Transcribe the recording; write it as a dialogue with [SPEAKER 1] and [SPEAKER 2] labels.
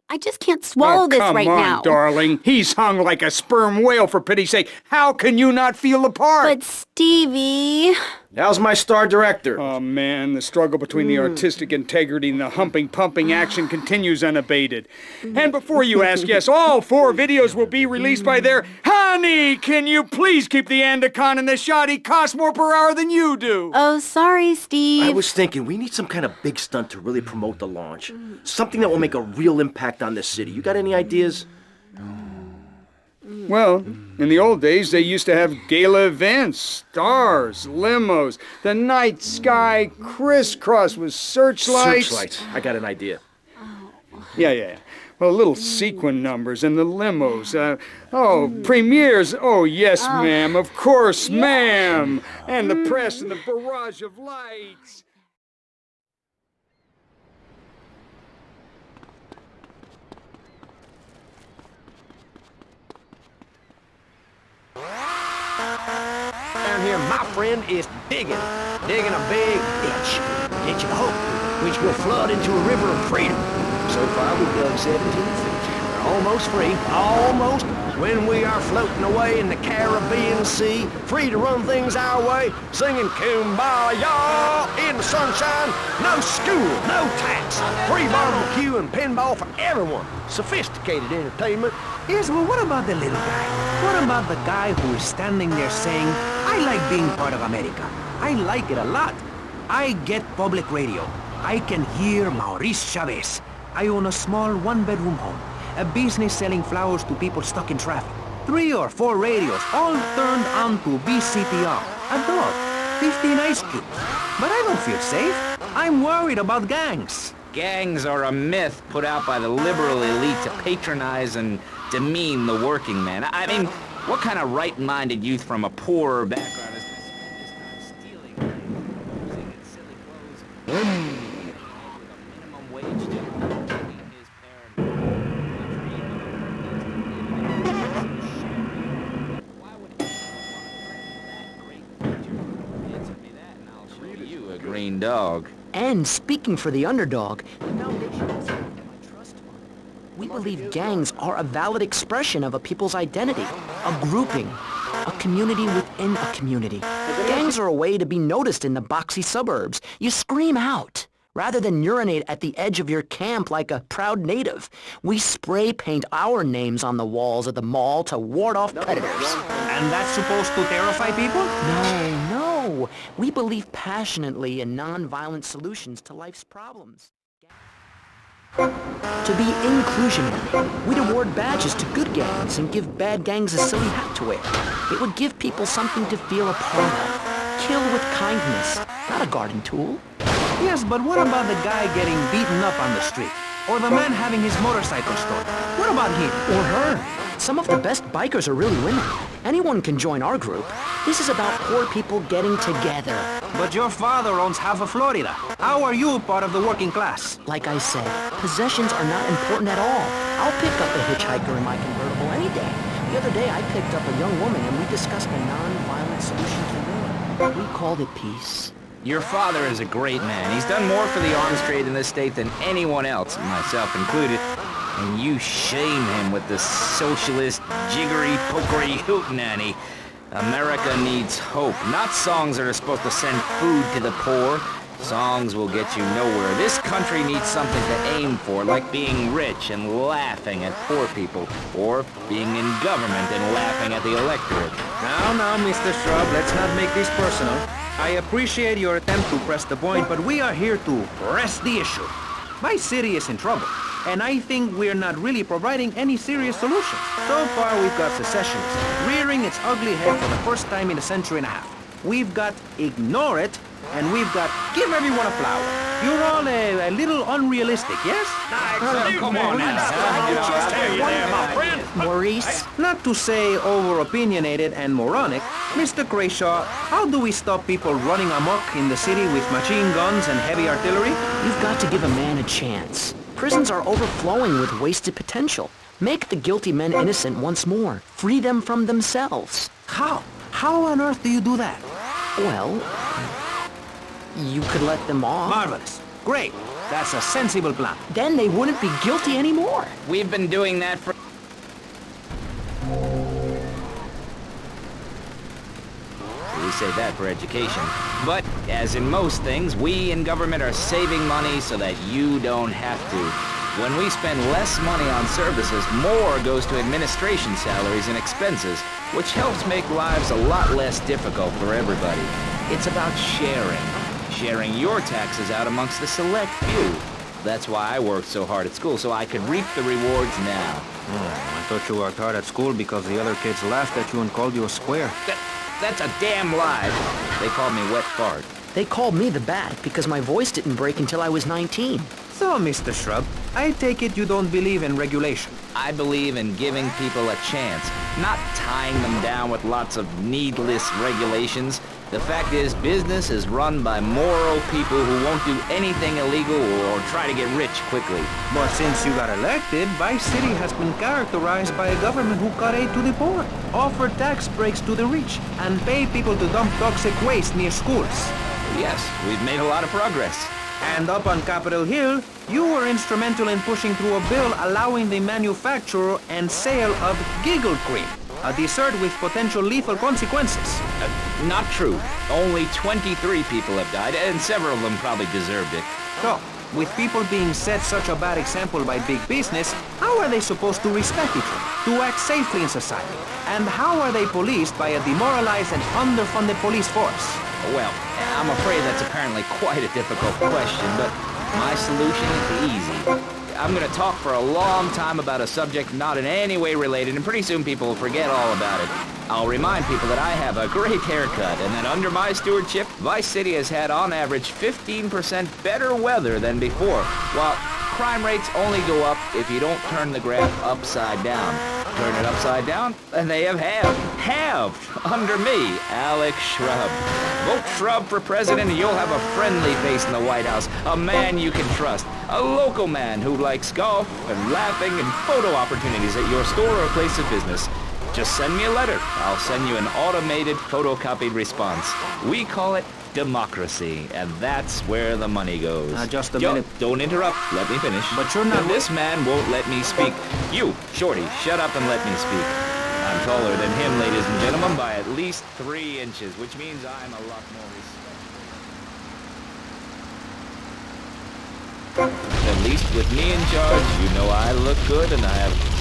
[SPEAKER 1] I just can't swallow this right now.
[SPEAKER 2] Come on, darling. He's hung like a sperm whale, for pity's sake. How can you not feel the part?
[SPEAKER 1] But Stevie...
[SPEAKER 3] How's my star director?
[SPEAKER 2] Oh, man, the struggle between the artistic integrity and the humping, pumping action continues unabated. And before you ask, yes, all 4 videos will be released by their... Honey, can you please keep the Andacon in the shot? He costs more per hour than you do.
[SPEAKER 1] Oh, sorry, Steve.
[SPEAKER 3] I was thinking, we need some kind of big stunt to really promote the launch. Something that will make a real impact on this city. You got any ideas?
[SPEAKER 2] Well, in the old days, they used to have gala events, stars, limos, the night sky crisscross with searchlights.
[SPEAKER 3] Searchlights. I got an idea.
[SPEAKER 2] Yeah. Well, little sequin numbers and the limos. Premieres. Oh, yes, ma'am. Of course, ma'am. And the press and the barrage of lights.
[SPEAKER 4] Down here, my friend is digging a big ditch of hope, which will flood into a river of freedom. So far, we've dug 17 feet. We're almost free, almost, when we are floating away in the Caribbean Sea, free to run things our way, singing Kumbaya in the sunshine. No school, no tax, free barbecue and pinball for everyone. Sophisticated entertainment.
[SPEAKER 5] Yes, well, what about the little guy? What about the guy who is standing there saying, I like being part of America. I like it a lot. I get public radio. I can hear Maurice Chavez. I own a small one-bedroom home. A business selling flowers to people stuck in traffic. 3 or 4 radios, all turned on to BCPR. A dog. 15 ice cubes. But I don't feel safe. I'm worried about gangs.
[SPEAKER 6] Gangs are a myth put out by the liberal elite to patronize and demean the working man. I mean, what kind of right-minded youth from a poorer background is going to spend his time stealing and using silly clothes and minimum wage to taking his parents? Why would anyone want to threaten that great creature? Answer me that and I'll show you a green dog.
[SPEAKER 5] And speaking for the underdog, the foundation is my trust fund. We believe gangs are a valid expression of a people's identity, a grouping, a community within a community. Gangs are a way to be noticed in the boxy suburbs. You scream out, rather than urinate at the edge of your camp like a proud native. We spray paint our names on the walls of the mall to ward off predators.
[SPEAKER 4] And that's supposed to terrify people?
[SPEAKER 5] No. We believe passionately in non-violent solutions to life's problems. To be inclusionary, we'd award badges to good gangs and give bad gangs a silly hat to wear. It would give people something to feel a part of. Kill with kindness, not a garden tool.
[SPEAKER 4] Yes, but what about the guy getting beaten up on the street? Or the man having his motorcycle stolen? What about him?
[SPEAKER 5] Or her. Some of the best bikers are really women. Anyone can join our group. This is about poor people getting together.
[SPEAKER 4] But your father owns half of Florida. How are you part of the working class?
[SPEAKER 5] Like I said, possessions are not important at all. I'll pick up a hitchhiker in my convertible any day. The other day I picked up a young woman and we discussed a non-violent solution to war. We called it peace.
[SPEAKER 6] Your father is a great man. He's done more for the arms trade in this state than anyone else, myself included. And you shame him with this socialist, jiggery, pokery hootenanny. America needs hope, not songs that are supposed to send food to the poor. Songs will get you nowhere. This country needs something to aim for, like being rich and laughing at poor people, or being in government and laughing at the electorate.
[SPEAKER 4] Now, Mr. Shrub, let's not make this personal. I appreciate your attempt to press the point, but we are here to press the issue. My city is in trouble, and I think we're not really providing any serious solutions. So far, we've got secessionism rearing its ugly head for the first time in a century and a half. We've got ignore it, and we've got give everyone a flower. You're all a little unrealistic, yes?
[SPEAKER 6] Come on now.
[SPEAKER 5] Maurice?
[SPEAKER 4] Not to say over-opinionated and moronic, Mr. Crayshaw, how do we stop people running amok in the city with machine guns and heavy artillery?
[SPEAKER 5] You've got to give a man a chance. Prisons are overflowing with wasted potential. Make the guilty men innocent once more. Free them from themselves.
[SPEAKER 4] How? How on earth do you do that?
[SPEAKER 5] Well, you could let them off.
[SPEAKER 4] Marvelous. Great.
[SPEAKER 5] That's a sensible plan.
[SPEAKER 7] Then they wouldn't be guilty anymore.
[SPEAKER 6] We've been doing that for... We say that for education. But, as in most things, we in government are saving money so that you don't have to. When we spend less money on services, more goes to administration salaries and expenses, which helps make lives a lot less difficult for everybody. It's about sharing. Sharing your taxes out amongst the select few. That's why I worked so hard at school, so I could reap the rewards now.
[SPEAKER 5] I thought you worked hard at school because the other kids laughed at you and called you a square.
[SPEAKER 6] That's a damn lie. They called me wet fart.
[SPEAKER 7] They called me the Bat because my voice didn't break until I was 19.
[SPEAKER 5] So, Mr. Shrub, I take it you don't believe in regulation.
[SPEAKER 6] I believe in giving people a chance, not tying them down with lots of needless regulations. The fact is, business is run by moral people who won't do anything illegal or try to get rich quickly.
[SPEAKER 5] But since you got elected, Vice City has been characterized by a government who cut aid to the poor, offer tax breaks to the rich, and pay people to dump toxic waste near schools.
[SPEAKER 6] Yes, we've made a lot of progress.
[SPEAKER 5] And up on Capitol Hill, you were instrumental in pushing through a bill allowing the manufacture and sale of giggle cream, a dessert with potential lethal consequences.
[SPEAKER 6] Not true. Only 23 people have died, and several of them probably deserved it.
[SPEAKER 5] So, with people being set such a bad example by big business, how are they supposed to respect each other, to act safely in society? And how are they policed by a demoralized and underfunded police force?
[SPEAKER 6] Well, I'm afraid that's apparently quite a difficult question, but my solution is easy. I'm gonna talk for a long time about a subject not in any way related, and pretty soon people will forget all about it. I'll remind people that I have a great haircut, and that under my stewardship, Vice City has had on average 15% better weather than before, while crime rates only go up if you don't turn the graph upside down. Turn it upside down, and they have halved, under me, Alex Shrub. Vote Shrub for president and you'll have a friendly face in the White House, a man you can trust, a local man who likes golf and laughing and photo opportunities at your store or place of business. Just send me a letter. I'll send you an automated photocopied response. We call it democracy, and that's where the money goes.
[SPEAKER 5] Just a minute.
[SPEAKER 6] Don't interrupt. Let me finish.
[SPEAKER 5] But you're not...
[SPEAKER 6] This man won't let me speak. You, Shorty, shut up and let me speak. I'm taller than him, ladies and gentlemen, by at least 3 inches, which means I'm a lot more respected. At least with me in charge, you know I look good and I have...